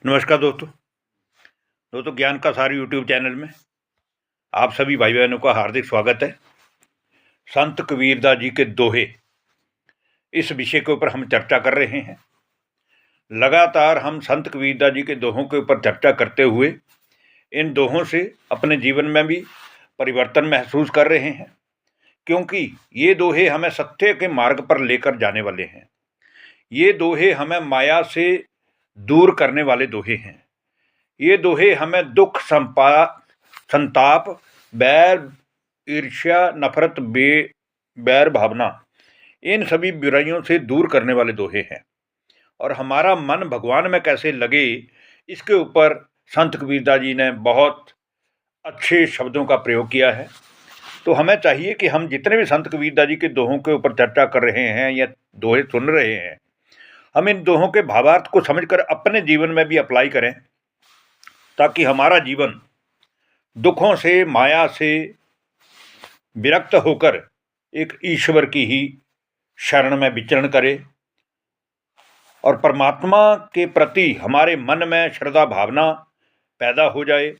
नमस्कार दोस्तों ज्ञान का सार यूट्यूब चैनल में आप सभी भाई बहनों का हार्दिक स्वागत है। संत कबीरदास जी के दोहे, इस विषय के ऊपर हम चर्चा कर रहे हैं। लगातार हम संत कबीरदास जी के दोहों के ऊपर चर्चा करते हुए इन दोहों से अपने जीवन में भी परिवर्तन महसूस कर रहे हैं, क्योंकि ये दोहे हमें सत्य के मार्ग पर लेकर जाने वाले हैं। ये दोहे हमें माया से दूर करने वाले दोहे हैं। ये दोहे हमें दुख, संताप, बैर, ईर्ष्या, नफरत, बैर भावना, इन सभी बुराइयों से दूर करने वाले दोहे हैं। और हमारा मन भगवान में कैसे लगे, इसके ऊपर संत कबीरदास जी ने बहुत अच्छे शब्दों का प्रयोग किया है। तो हमें चाहिए कि हम जितने भी संत कबीरदास जी के दोहों के ऊपर चर्चा कर रहे हैं या दोहे सुन रहे हैं, हम इन दोहों के भावार्थ को समझकर अपने जीवन में भी अप्लाई करें, ताकि हमारा जीवन दुखों से, माया से विरक्त होकर एक ईश्वर की ही शरण में विचरण करे और परमात्मा के प्रति हमारे मन में श्रद्धा भावना पैदा हो जाए,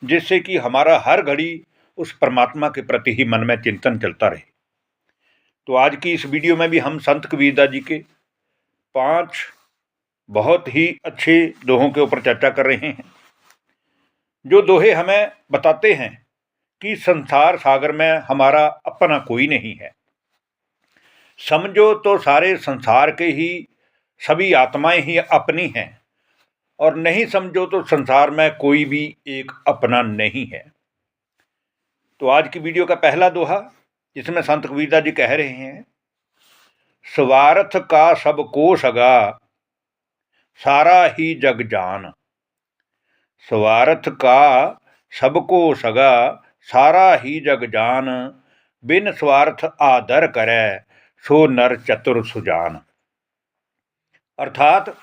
जिससे कि हमारा हर घड़ी उस परमात्मा के प्रति ही मन में चिंतन चलता रहे। तो आज की इस वीडियो में भी हम संत कबीरदास जी के 5 बहुत ही अच्छे दोहों के ऊपर चर्चा कर रहे हैं, जो दोहे हमें बताते हैं कि संसार सागर में हमारा अपना कोई नहीं है। समझो तो सारे संसार के ही सभी आत्माएं ही अपनी हैं, और नहीं समझो तो संसार में कोई भी एक अपना नहीं है। तो आज की वीडियो का पहला दोहा, जिसमें संत कबीरदास जी कह रहे हैं, स्वार्थ का सबको सगा, सारा ही जग जान। स्वार्थ का सबको सगा, सारा ही जग जान। बिन स्वार्थ आदर करे, सो नर चतुर सुजान। अर्थात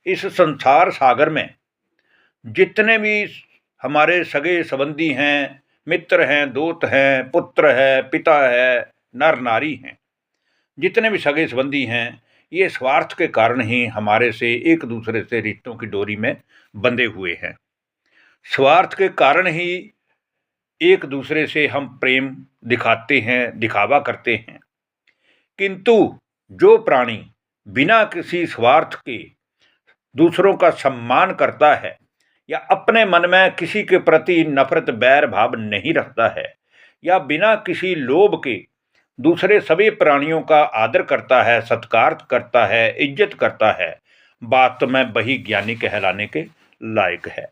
इस संसार सागर में जितने भी हमारे सगे संबंधी हैं, मित्र हैं, दोस्त हैं, पुत्र है, पिता है, नर नारी हैं, जितने भी सगे संबंधी हैं, ये स्वार्थ के कारण ही हमारे से एक दूसरे से रिश्तों की डोरी में बंधे हुए हैं। स्वार्थ के कारण ही एक दूसरे से हम प्रेम दिखाते हैं, दिखावा करते हैं। किंतु जो प्राणी बिना किसी स्वार्थ के दूसरों का सम्मान करता है या अपने मन में किसी के प्रति नफरत, बैर भाव नहीं रखता है, या बिना किसी लोभ के दूसरे सभी प्राणियों का आदर करता है, सत्कार करता है, इज्जत करता है, बात में वही ज्ञानी कहलाने के लायक है।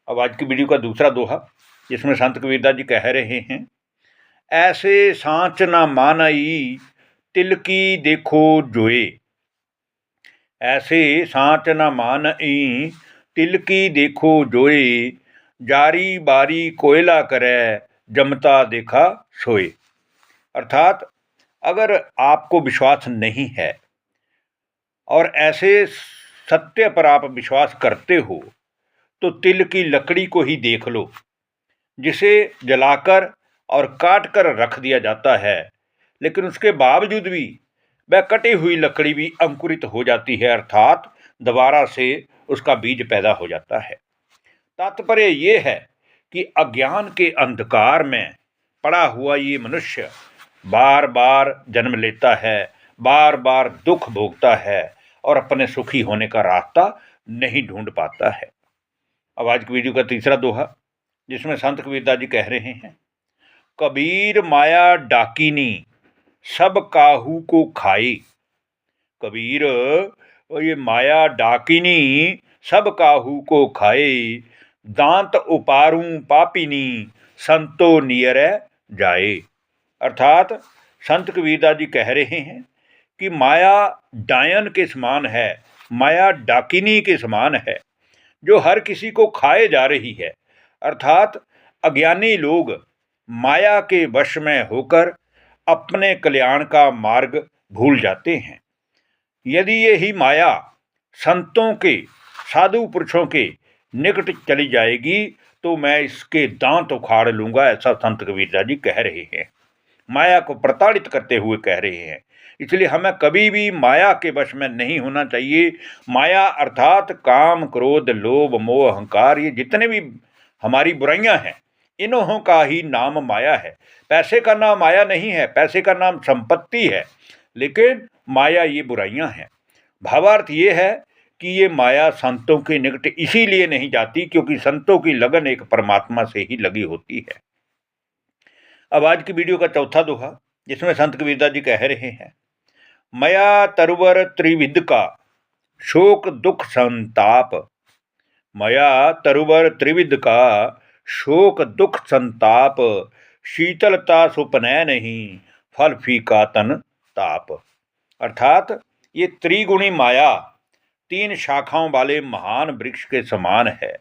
अब आज की वीडियो का दूसरा दोहा, जिसमें संत कबीरदास जी कह रहे हैं, ऐसे सांच ना मानई, तिल की देखो जोए। ऐसे सांच न मानई, तिल की देखो जोए। जारी बारी कोयला करे, जमता देखा सोए। अर्थात अगर आपको विश्वास नहीं है और ऐसे सत्य पर आप विश्वास करते हो, तो तिल की लकड़ी को ही देख लो, जिसे जलाकर और काट कर रख दिया जाता है, लेकिन उसके बावजूद भी वह कटी हुई लकड़ी भी अंकुरित हो जाती है, अर्थात दोबारा से उसका बीज पैदा हो जाता है। तात्पर्य ये है कि अज्ञान के अंधकार में पड़ा हुआ ये मनुष्य बार बार जन्म लेता है, बार बार दुख भोगता है और अपने सुखी होने का रास्ता नहीं ढूंढ पाता है। अब आज की वीडियो का तीसरा दोहा, जिसमें संत कबीरदास जी कह रहे हैं, कबीर माया डाकिनी, सब काहू को खाए। कबीर ये माया डाकिनी, सब काहू को खाए। दांत उपारूं पापिनी, संतो नियर जाए। अर्थात संत कबीरदास जी कह रहे हैं कि माया डायन के समान है, माया डाकिनी के समान है, जो हर किसी को खाए जा रही है। अर्थात अज्ञानी लोग माया के वश में होकर अपने कल्याण का मार्ग भूल जाते हैं। यदि ये ही माया संतों के, साधु पुरुषों के निकट चली जाएगी, तो मैं इसके दांत उखाड़ लूंगा, ऐसा संत कबीरदास जी कह रहे हैं। माया को प्रताड़ित करते हुए कह रहे हैं इसलिए हमें कभी भी माया के वश में नहीं होना चाहिए। माया अर्थात काम, क्रोध, लोभ, मोह, अहंकार, ये जितने भी हमारी बुराइयां हैं, इन्हों का ही नाम माया है। पैसे का नाम माया नहीं है, पैसे का नाम संपत्ति है, लेकिन माया ये बुराइयां हैं। भावार्थ ये है कि ये माया संतों के निकट इसीलिए नहीं जाती क्योंकि संतों की लगन एक परमात्मा से ही लगी होती है। अब आज की वीडियो का चौथा दोहा, जिसमें संत कबीरदास जी कह रहे हैं, मया तरुवर त्रिविध का शोक दुख संताप। मया तरुवर त्रिविध का शोक दुख संताप, शीतलता सुपनय नहीं, फल फीका तन ताप। अर्थात ये त्रिगुणी माया 3 शाखाओं वाले महान वृक्ष के समान है,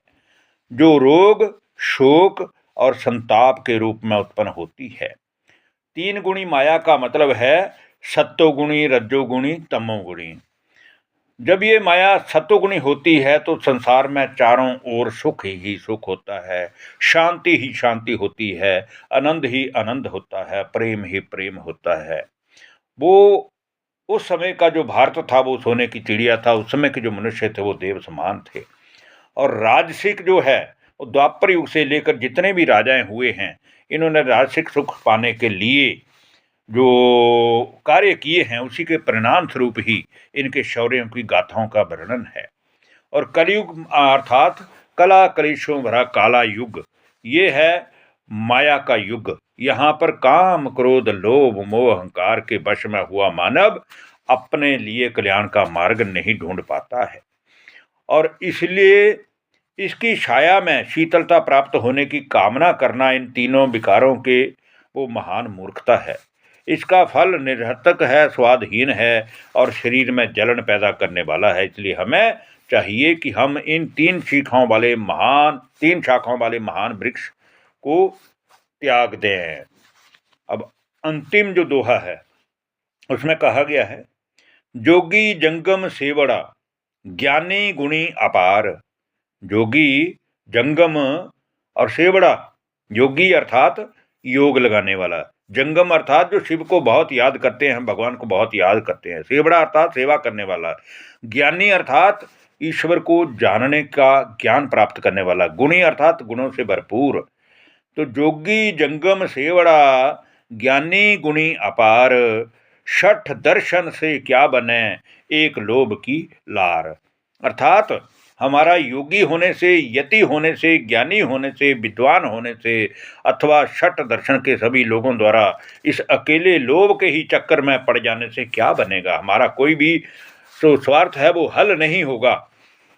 जो रोग, शोक और संताप के रूप में उत्पन्न होती है। 3 गुणी माया का मतलब है सत्वगुणी, रजोगुणी, तमोगुणी। जब ये माया सत्वगुणी होती है तो संसार में चारों ओर सुख ही सुख होता है, शांति ही शांति होती है, आनंद ही आनंद होता है, प्रेम ही प्रेम होता है। वो उस समय का जो भारत था वो सोने की चिड़िया था, उस समय के जो मनुष्य थे वो देव समान थे। और राजसिक जो है वो द्वापर युग से लेकर जितने भी राजाएं हुए हैं, इन्होंने राजसिक सुख पाने के लिए जो कार्य किए हैं उसी के परिणाम स्वरूप ही इनके शौर्यों की गाथाओं का वर्णन है। और कलयुग अर्थात कला कलेशों भरा काला युग, ये है माया का युग। यहाँ पर काम, क्रोध, लोभ, मोह, अहंकार के वश में हुआ मानव अपने लिए कल्याण का मार्ग नहीं ढूंढ पाता है, और इसलिए इसकी छाया में शीतलता प्राप्त होने की कामना करना इन तीनों विकारों के वो महान मूर्खता है। इसका फल निरर्थक है, स्वादहीन है और शरीर में जलन पैदा करने वाला है। इसलिए हमें चाहिए कि हम इन 3 शाखाओं वाले महान वृक्ष को त्याग दें। अब अंतिम जो दोहा है उसमें कहा गया है, जोगी जंगम सेवड़ा, ज्ञानी गुणी अपार। जोगी, जंगम और सेवड़ा, योगी अर्थात योग लगाने वाला, जंगम अर्थात जो शिव को बहुत याद करते हैं, भगवान को बहुत याद करते हैं, सेवड़ा अर्थात सेवा करने वाला, ज्ञानी अर्थात ईश्वर को जानने का ज्ञान प्राप्त करने वाला, गुणी अर्थात गुणों से भरपूर। तो जोगी जंगम सेवड़ा, ज्ञानी गुणी अपार, 6 दर्शन से क्या बने, एक लोभ की लार। अर्थात हमारा योगी होने से, यति होने से, ज्ञानी होने से, विद्वान होने से अथवा 6 दर्शन के सभी लोगों द्वारा इस अकेले लोभ के ही चक्कर में पड़ जाने से क्या बनेगा। हमारा कोई भी जो स्वार्थ है वो हल नहीं होगा।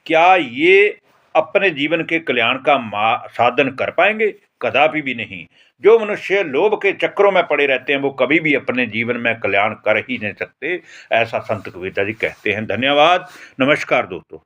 क्या ये अपने जीवन के कल्याण का साधन कर पाएंगे? कदापि भी नहीं। जो मनुष्य लोभ के चक्रों में पड़े रहते हैं वो कभी भी अपने जीवन में कल्याण कर ही नहीं सकते, ऐसा संत कबीरदास जी कहते हैं। धन्यवाद, नमस्कार दोस्तों।